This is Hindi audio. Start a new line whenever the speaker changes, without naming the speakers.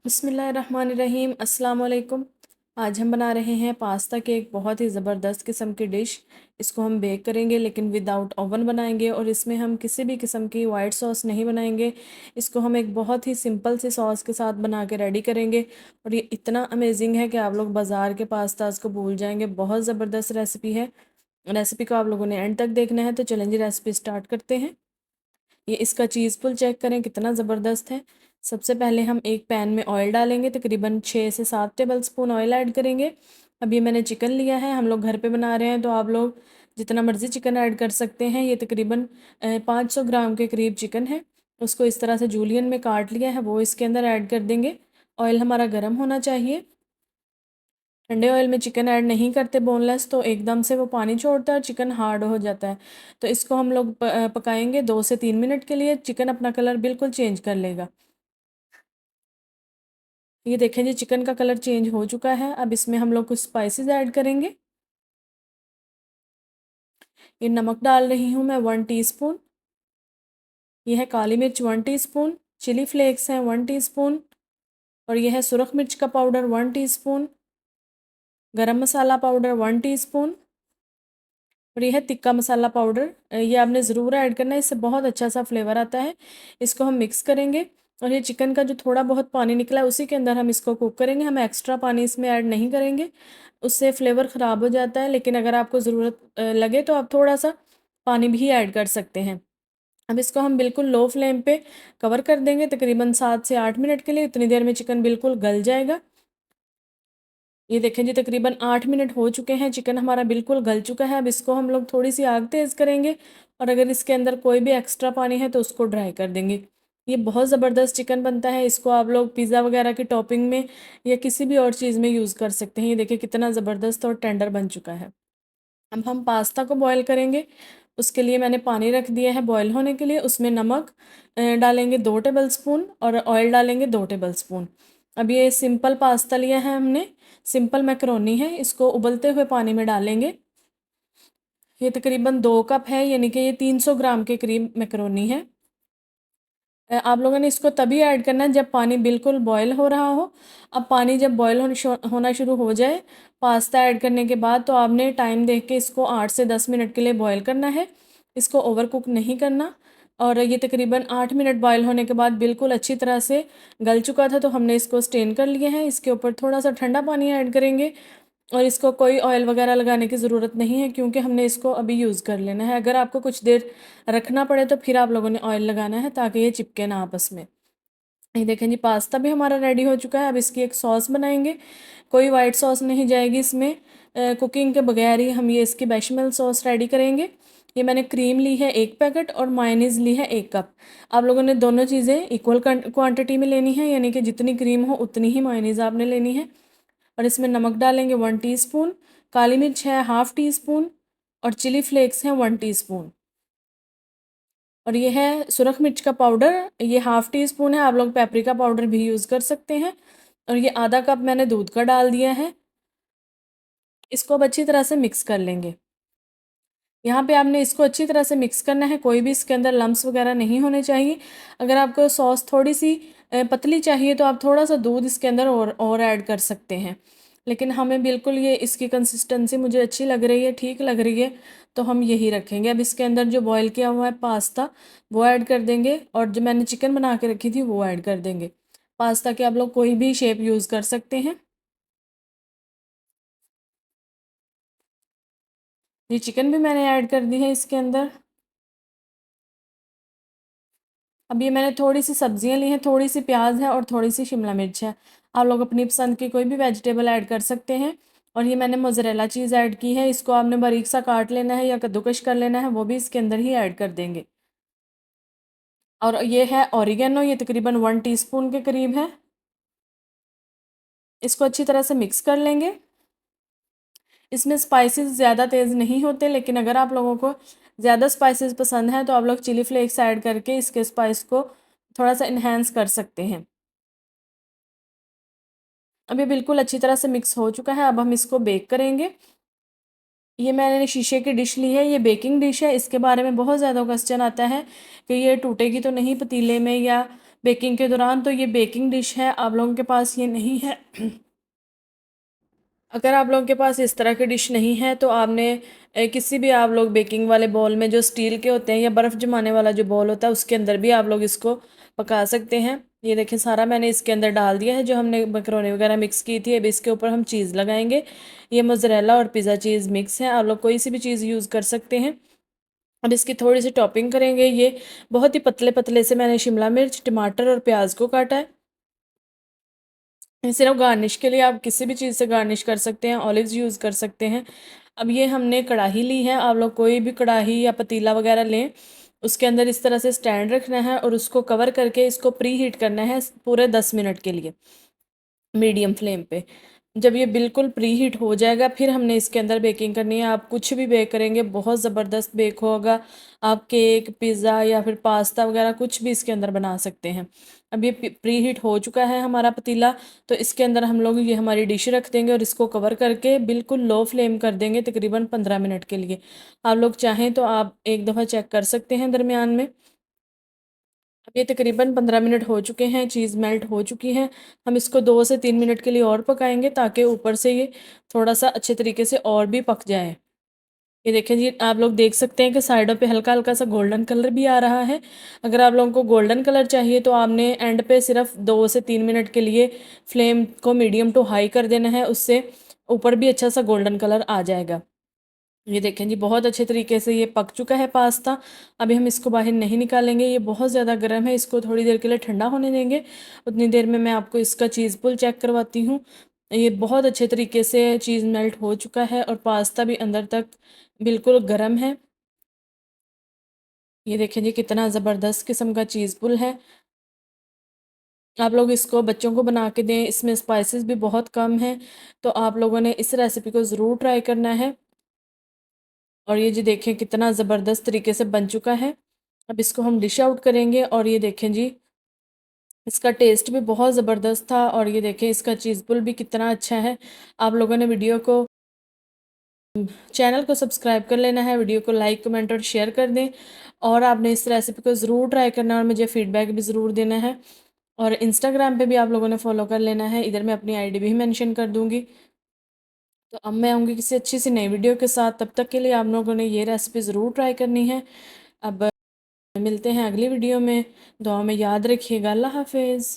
बिस्मिल्लाहिर्रहमानिर्रहीम अस्सलाम वालेकुम। आज हम बना रहे हैं पास्ता केक, बहुत ही ज़बरदस्त किस्म की डिश। इसको हम बेक करेंगे लेकिन विदाउट ओवन बनाएंगे और इसमें हम किसी भी किस्म की वाइट सॉस नहीं बनाएंगे। इसको हम एक बहुत ही सिंपल सी सॉस के साथ बना के रेडी करेंगे और ये इतना अमेजिंग है कि आप लोग बाज़ार के पास्ताज को भूल जाएंगे। बहुत ज़बरदस्त रेसिपी है। रेसिपी को आप लोगों ने एंड तक देखना है, तो चलें जी रेसिपी स्टार्ट करते हैं। ये इसका चीज़ पुल चेक करें कितना ज़बरदस्त है। सबसे पहले हम एक पैन में ऑयल डालेंगे, तकरीबन 6 से 7 टेबल स्पून ऑयल ऐड करेंगे। अब ये मैंने चिकन लिया है, हम लोग घर पे बना रहे हैं तो आप लोग जितना मर्ज़ी चिकन ऐड कर सकते हैं। ये तकरीबन 500 ग्राम के करीब चिकन है। उसको इस तरह से जूलियन में काट लिया है, वो इसके अंदर ऐड कर देंगे। ऑयल हमारा गर्म होना चाहिए। ठंडे ऑयल में चिकन ऐड नहीं करते बोनलेस, तो एकदम से वो पानी छोड़ता है और चिकन हार्ड हो जाता है। तो इसको हम लोग पकाएंगे 2 से 3 मिनट के लिए। चिकन अपना कलर बिल्कुल चेंज कर लेगा। ये देखें जी, चिकन का कलर चेंज हो चुका है। अब इसमें हम लोग कुछ स्पाइसेस ऐड करेंगे। ये नमक डाल रही हूँ मैं 1 टीस्पून। ये है काली मिर्च 1 टीस्पून। चिली फ्लेक्स हैं 1 टीस्पून। और यह है सुरख मिर्च का पाउडर 1 टीस्पून। गरम मसाला पाउडर 1 टीस्पून। और ये है तिक्का मसाला पाउडर। ये आपने ज़रूर ऐड करना है, इससे बहुत अच्छा सा फ्लेवर आता है। इसको हम मिक्स करेंगे और ये चिकन का जो थोड़ा बहुत पानी निकला है उसी के अंदर हम इसको कुक करेंगे। हम एक्स्ट्रा पानी इसमें ऐड नहीं करेंगे, उससे फ्लेवर ख़राब हो जाता है। लेकिन अगर आपको ज़रूरत लगे तो आप थोड़ा सा पानी भी ऐड कर सकते हैं। अब इसको हम बिल्कुल लो फ्लेम पे कवर कर देंगे तकरीबन 7 से 8 मिनट के लिए। इतनी देर में चिकन बिल्कुल गल जाएगा। ये देखें जी, तकरीबन 8 मिनट हो चुके हैं, चिकन हमारा बिल्कुल गल चुका है। अब इसको हम लोग थोड़ी सी आग तेज़ करेंगे और अगर इसके अंदर कोई भी एक्स्ट्रा पानी है तो उसको ड्राई कर देंगे। ये बहुत ज़बरदस्त चिकन बनता है। इसको आप लोग पिज़्ज़ा वगैरह की टॉपिंग में या किसी भी और चीज़ में यूज़ कर सकते हैं। ये देखिए कितना ज़बरदस्त और टेंडर बन चुका है। अब हम पास्ता को बॉयल करेंगे। उसके लिए मैंने पानी रख दिया है बॉयल होने के लिए। उसमें नमक डालेंगे 2 टेबल स्पून और ऑयल डालेंगे 2 टेबल स्पून। अब ये सिंपल पास्ता लिया है हमने, सिंपल मैकरोनी है। इसको उबलते हुए पानी में डालेंगे। ये तकरीबन 2 कप है, यानी कि ये 300 ग्राम के करीब मैकरोनी है। आप लोगों ने इसको तभी ऐड करना है जब पानी बिल्कुल बॉयल हो रहा हो। अब पानी जब बॉयल होना शुरू हो जाए पास्ता ऐड करने के बाद, तो आपने टाइम देख के इसको 8 से 10 मिनट के लिए बॉयल करना है। इसको ओवर कुक नहीं करना। और ये तकरीबन 8 मिनट बॉयल होने के बाद बिल्कुल अच्छी तरह से गल चुका था, तो हमने इसको स्टेन कर लिया है। इसके ऊपर थोड़ा सा ठंडा पानी ऐड करेंगे और इसको कोई ऑयल वगैरह लगाने की ज़रूरत नहीं है, क्योंकि हमने इसको अभी यूज़ कर लेना है। अगर आपको कुछ देर रखना पड़े तो फिर आप लोगों ने ऑयल लगाना है, ताकि ये चिपके ना आपस में। ये देखें जी, पास्ता भी हमारा रेडी हो चुका है। अब इसकी एक सॉस बनाएंगे। कोई वाइट सॉस नहीं जाएगी इसमें। कुकिंग के बगैर ही हम ये इसकी बेशमेल सॉस रेडी करेंगे। ये मैंने क्रीम ली है 1 पैकेट और मायोनीज़ ली है 1 कप। आप लोगों ने दोनों चीज़ें इक्वल क्वांटिटी में लेनी है, यानी कि जितनी क्रीम हो उतनी ही मायोनीज़ आपने लेनी है। और इसमें नमक डालेंगे 1 टीस्पून। काली मिर्च है हाफ़ टी स्पून। और चिली फ्लेक्स हैं 1 टीस्पून। और ये है सुरख मिर्च का पाउडर, ये हाफ़ टी स्पून है। आप लोग पेपरिका पाउडर भी यूज़ कर सकते हैं। और ये आधा कप मैंने दूध का डाल दिया है। इसको अब अच्छी तरह से मिक्स कर लेंगे। यहाँ पे आपने इसको अच्छी तरह से मिक्स करना है, कोई भी इसके अंदर लम्स वगैरह नहीं होने चाहिए। अगर आपको सॉस थोड़ी सी पतली चाहिए तो आप थोड़ा सा दूध इसके अंदर और ऐड कर सकते हैं। लेकिन हमें बिल्कुल ये इसकी कंसिस्टेंसी मुझे अच्छी लग रही है, ठीक लग रही है, तो हम यही रखेंगे। अब इसके अंदर जो बॉयल किया हुआ है पास्ता वो ऐड कर देंगे और जो मैंने चिकन बना के रखी थी वो ऐड कर देंगे। पास्ता के आप लोग कोई भी शेप यूज़ कर सकते हैं। ये चिकन भी मैंने ऐड कर दी है इसके अंदर। अब ये मैंने थोड़ी सी सब्जियां ली हैं, थोड़ी सी प्याज है और थोड़ी सी शिमला मिर्च है। आप लोग अपनी पसंद की कोई भी वेजिटेबल ऐड कर सकते हैं। और ये मैंने मोज़रेला चीज़ ऐड की है, इसको आपने बारीक सा काट लेना है या कद्दूकश कर लेना है, वो भी इसके अंदर ही ऐड कर देंगे। और ये है ऑरिगेनो, ये तकरीबन 1 टीस्पून के करीब है। इसको अच्छी तरह से मिक्स कर लेंगे। इसमें स्पाइसेस ज़्यादा तेज़ नहीं होते, लेकिन अगर आप लोगों को ज़्यादा स्पाइसेस पसंद हैं तो आप लोग चिली फ्लेक्स ऐड करके इसके स्पाइस को थोड़ा सा इन्हेंस कर सकते हैं। अब ये बिल्कुल अच्छी तरह से मिक्स हो चुका है। अब हम इसको बेक करेंगे। ये मैंने शीशे की डिश ली है, ये बेकिंग डिश है। इसके बारे में बहुत ज़्यादा क्वेश्चन आता है कि ये टूटेगी तो नहीं पतीले में, या बेकिंग के दौरान। तो ये बेकिंग डिश है, आप लोगों के पास ये नहीं है अगर आप लोगों के पास इस तरह की डिश नहीं है तो आपने किसी भी आप लोग बेकिंग वाले बॉल में जो स्टील के होते हैं या बर्फ़ जमाने वाला जो बॉल होता है उसके अंदर भी आप लोग इसको पका सकते हैं। ये देखें सारा मैंने इसके अंदर डाल दिया है जो हमने मैकरोनी वगैरह मिक्स की थी। अब इसके ऊपर हम चीज़ लगाएंगे। ये मोज़रेला और पिज़्ज़ा चीज़ मिक्स है, आप लोग कोई सी भी चीज़ यूज़ कर सकते हैं। अब इसकी थोड़ी सी टॉपिंग करेंगे। ये बहुत ही पतले पतले से मैंने शिमला मिर्च, टमाटर और प्याज को काटा है। सिर्फ गार्निश के लिए आप किसी भी चीज़ से गार्निश कर सकते हैं, ऑलिव्स यूज़ कर सकते हैं। अब ये हमने कढ़ाई ली है, आप लोग कोई भी कढ़ाई या पतीला वगैरह लें, उसके अंदर इस तरह से स्टैंड रखना है और उसको कवर करके इसको प्री हीट करना है पूरे 10 मिनट के लिए मीडियम फ्लेम पे। जब ये बिल्कुल प्री हीट हो जाएगा फिर हमने इसके अंदर बेकिंग करनी है। आप कुछ भी बेक करेंगे बहुत ज़बरदस्त बेक होगा। आप केक, पिज़्ज़ा या फिर पास्ता वगैरह कुछ भी इसके अंदर बना सकते हैं। अब ये प्री हीट हो चुका है हमारा पतीला, तो इसके अंदर हम लोग ये हमारी डिश रख देंगे और इसको कवर करके बिल्कुल लो फ्लेम कर देंगे तकरीबन 15 मिनट के लिए। आप लोग चाहें तो आप एक दफ़ा चेक कर सकते हैं दरमियान में। अब ये तकरीबन 15 मिनट हो चुके हैं, चीज़ मेल्ट हो चुकी है। हम इसको 2 से 3 मिनट के लिए और पकाएंगे ताकि ऊपर से ये थोड़ा सा अच्छे तरीके से और भी पक जाए। ये देखें जी, आप लोग देख सकते हैं कि साइडों पे हल्का हल्का सा गोल्डन कलर भी आ रहा है। अगर आप लोगों को गोल्डन कलर चाहिए तो आपने एंड पे सिर्फ 2 से 3 मिनट के लिए फ्लेम को मीडियम टू हाई कर देना है, उससे ऊपर भी अच्छा सा गोल्डन कलर आ जाएगा। ये देखें जी, बहुत अच्छे तरीके से ये पक चुका है पास्ता। अभी हम इसको बाहर नहीं निकालेंगे, ये बहुत ज़्यादा गर्म है, इसको थोड़ी देर के लिए ठंडा होने देंगे। उतनी देर में मैं आपको इसका चीज़ पुल चेक करवाती हूँ। ये बहुत अच्छे तरीके से चीज़ मेल्ट हो चुका है और पास्ता भी अंदर तक बिल्कुल गर्म है। ये देखें जी, कितना ज़बरदस्त किस्म का चीज़ पुल है। आप लोग इसको बच्चों को बना के दें, इसमें स्पाइसेस भी बहुत कम हैं, तो आप लोगों ने इस रेसिपी को ज़रूर ट्राई करना है। और ये जी देखें कितना ज़बरदस्त तरीके से बन चुका है। अब इसको हम डिश आउट करेंगे और ये देखें जी, इसका टेस्ट भी बहुत ज़बरदस्त था और ये देखें इसका चीज़ पुल भी कितना अच्छा है। आप लोगों ने वीडियो को चैनल को सब्सक्राइब कर लेना है, वीडियो को लाइक, कमेंट और शेयर कर दें और आपने इस रेसिपी को ज़रूर ट्राई करना और मुझे फ़ीडबैक भी ज़रूर देना है। और इंस्टाग्राम पे भी आप लोगों ने फॉलो कर लेना है, इधर मैं अपनी आईडी भी मेंशन कर दूँगी। तो अब मैं आऊँगी किसी अच्छी सी नई वीडियो के साथ, तब तक के लिए आप लोगों ने ये रेसिपी ज़रूर ट्राई करनी है। अब मिलते हैं अगली वीडियो में, दुआ में याद रखिएगा। अल्लाह हाफ़िज़।